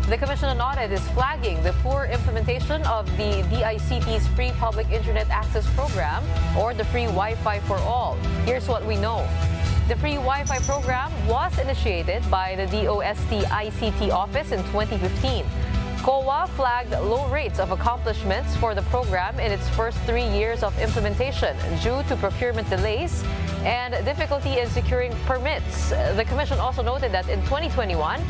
The Commission on Audit is flagging the poor implementation of the DICT's Free Public Internet Access Program, or the Free Wi-Fi for All. Here's what we know. The Free Wi-Fi program was initiated by the DOST ICT office in 2015. COA flagged low rates of accomplishments for the program in its first 3 years of implementation due to procurement delays and difficulty in securing permits. The Commission also noted that in 2021,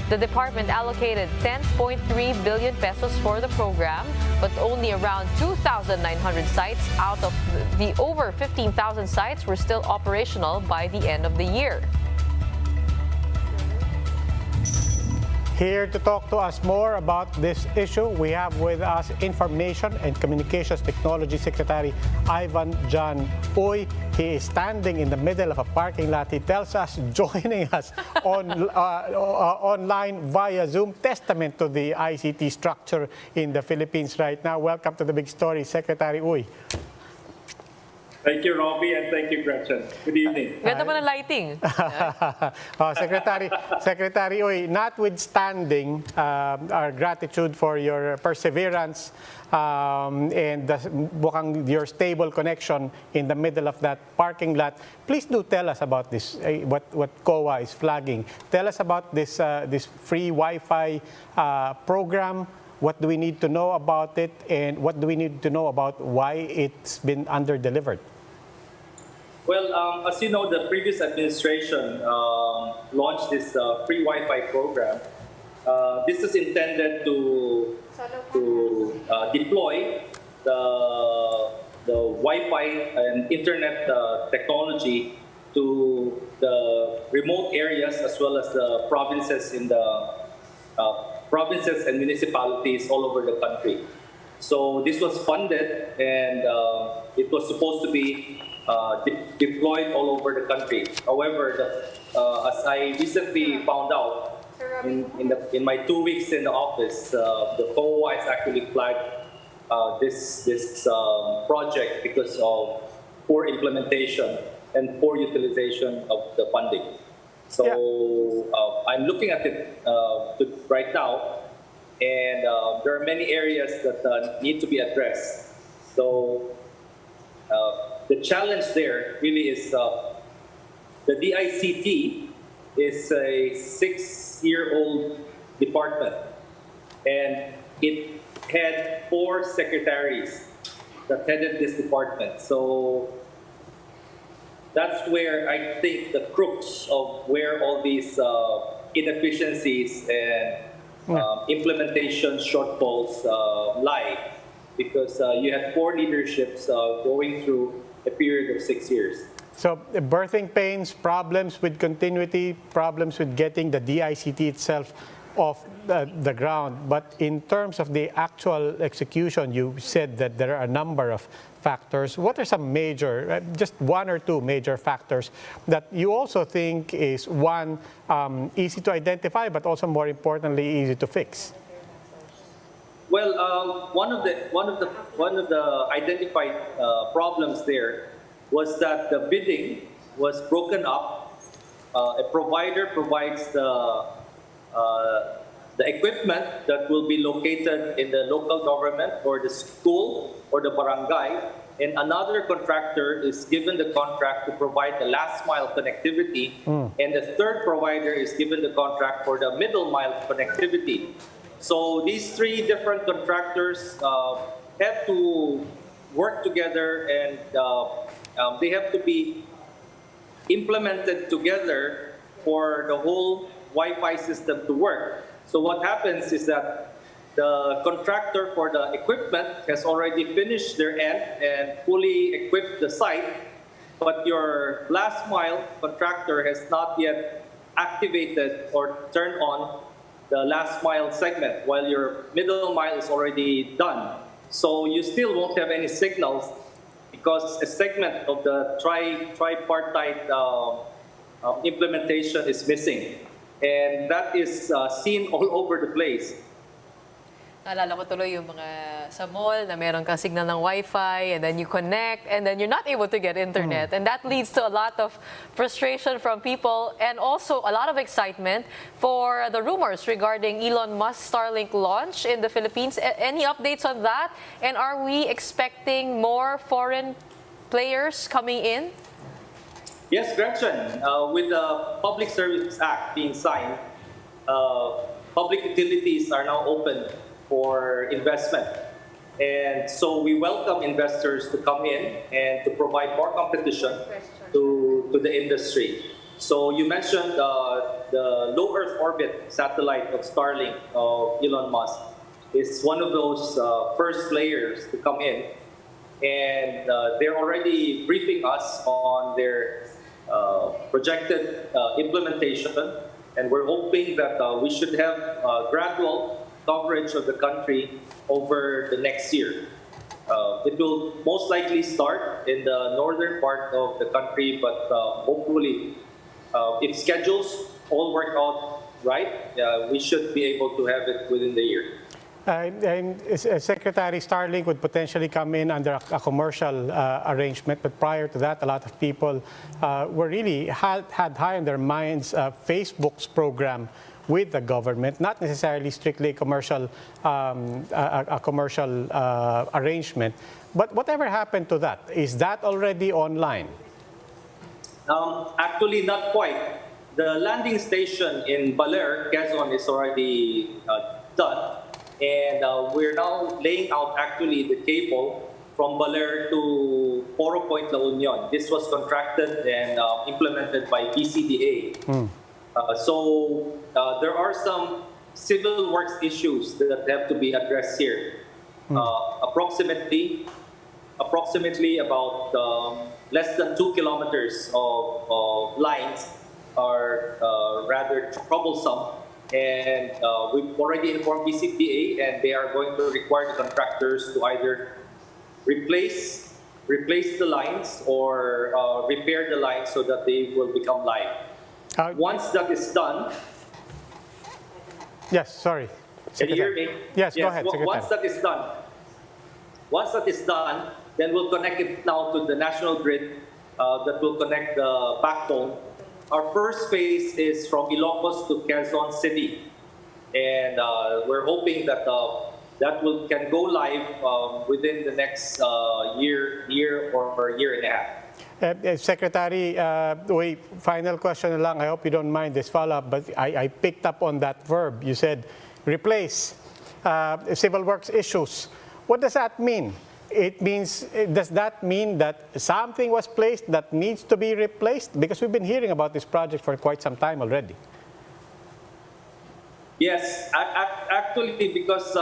the department allocated 10.3 billion pesos for the program, but only around 2,900 sites out of the over 15,000 sites were still operational by the end of the year. Here to talk to us more about this issue, we have with us Information and Communications Technology Secretary Ivan John Uy. He is standing in the middle of a parking lot. He tells us, joining us online via Zoom, testament to the ICT structure in the Philippines right now. Welcome to the big story, Secretary Uy. Thank you, Robbie, and thank you, Gretchen. Good evening. Ganda mo ng lighting. Secretary Uy, notwithstanding our gratitude for your perseverance and your stable connection in the middle of that parking lot, please do tell us about this, what COA is flagging. Tell us about this free Wi-Fi program. What do we need to know about it, and what do we need to know about why it's been under-delivered? Well, as you know, the previous administration launched this free Wi-Fi program. This is intended to deploy the Wi-Fi and internet technology to the remote areas as well as the provinces provinces and municipalities all over the country. So this was funded, and it was supposed to be deployed all over the country. However, as I recently found out in my 2 weeks in the office, the COA has actually flagged this project because of poor implementation and poor utilization of the funding. So I'm looking at it right now, and there are many areas that need to be addressed. So the challenge there really is the DICT is a 6-year-old department, and it had 4 secretaries that headed this department. So that's where I think the crux of where all these inefficiencies and implementation shortfalls lie, because you had 4 leaderships going through a period of 6 years. So birthing pains, problems with continuity, problems with getting the DICT itself off the ground. But in terms of the actual execution, you said that there are a number of factors. What are some major, just 1 or 2 major factors that you also think is, one, easy to identify, but also more importantly, easy to fix? Well, one of the identified problems there was that the bidding was broken up. A provider provides the equipment that will be located in the local government or the school or the barangay, and another contractor is given the contract to provide the last mile connectivity, and the third provider is given the contract for the middle mile connectivity. So these 3 different contractors have to work together, and they have to be implemented together for the whole Wi-Fi system to work. So what happens is that the contractor for the equipment has already finished their end and fully equipped the site, but your last mile contractor has not yet activated or turned on the last mile segment, while your middle mile is already done. So you still won't have any signals because a segment of the tripartite implementation is missing. And that is seen all over the place. Naalala ko tuloy yung mga sa mall na meron kang signal ng Wi-Fi and then you connect and then you're not able to get internet. And that leads to a lot of frustration from people and also a lot of excitement for the rumors regarding Elon Musk's Starlink launch in the Philippines. Any updates on that? And are we expecting more foreign players coming in? Yes, Gretchen. With the Public Service Act being signed, public utilities are now open for investment. And so we welcome investors to come in and to provide more competition to the industry. So you mentioned the low Earth orbit satellite of Starlink of Elon Musk is one of those first players to come in. And they're already briefing us on their projected implementation. And we're hoping that we should have gradual coverage of the country over the next year. It will most likely start in the northern part of the country, but hopefully, if schedules all work out right, we should be able to have it within the year. And Secretary, Starlink would potentially come in under a commercial arrangement, but prior to that, a lot of people were really had high on their minds Facebook's program with the government, not necessarily strictly a commercial arrangement. But whatever happened to that? Is that already online? Actually, not quite. The landing station in Baler, Quezon, is already done. And we're now laying out actually the cable from Baler to Poro Point, La Union. This was contracted and implemented by BCDA. So there are some civil works issues that have to be addressed here. Approximately about less than 2 kilometers of lines are rather troublesome. And we've already informed BCDA, and they are going to require the contractors to either replace the lines or repair the lines so that they will become live. Once that is done, yes, sorry. Can you hear me? Yes, go ahead, Secretary. Once that is done, then we'll connect it now to the national grid that will connect the backbone. Our first phase is from Ilocos to Quezon City, and we're hoping that can go live within the next year or year and a half. Secretary, wait, final question na lang. I hope you don't mind this follow-up, but I picked up on that verb. You said replace civil works issues. What does that mean? Does that mean that something was placed that needs to be replaced? Because we've been hearing about this project for quite some time already. Yes, actually, because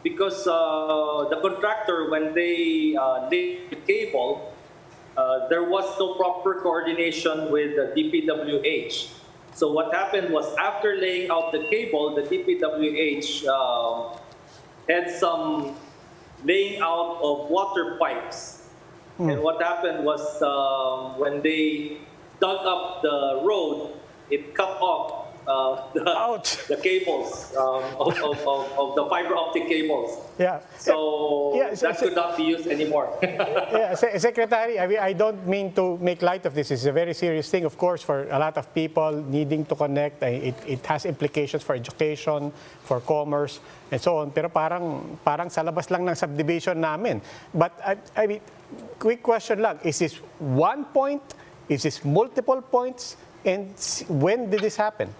the contractor, when they laid the cable, there was no proper coordination with the DPWH. So what happened was, after laying out the cable, the DPWH had some laying out of water pipes. And what happened was, when they dug up the road, it cut off the cables of the fiber optic cables. Yeah. So that could not be used anymore. Yeah, Secretary, I don't mean to make light of this. It's a very serious thing, of course, for a lot of people needing to connect. It has implications for education, for commerce, and so on. Pero parang sa labas lang ng subdivision namin. But I mean, quick question lang. Is this one point? Is this multiple points? And when did this happen?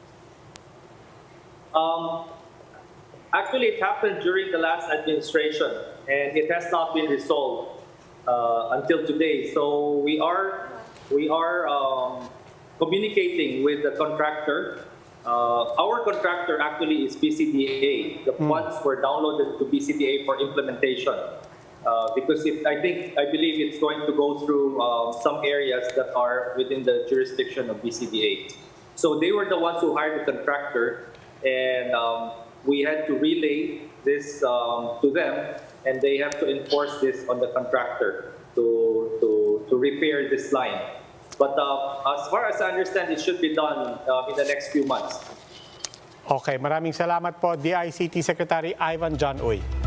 Actually, it happened during the last administration, and it has not been resolved until today. So we are communicating with the contractor. Our contractor actually is BCDA. The funds were downloaded to BCDA for implementation because I believe it's going to go through some areas that are within the jurisdiction of BCDA. So they were the ones who hired the contractor. And we had to relay this to them, and they have to enforce this on the contractor to repair this line. But as far as I understand, it should be done in the next few months. Okay, maraming salamat po, DICT Secretary Ivan John Uy.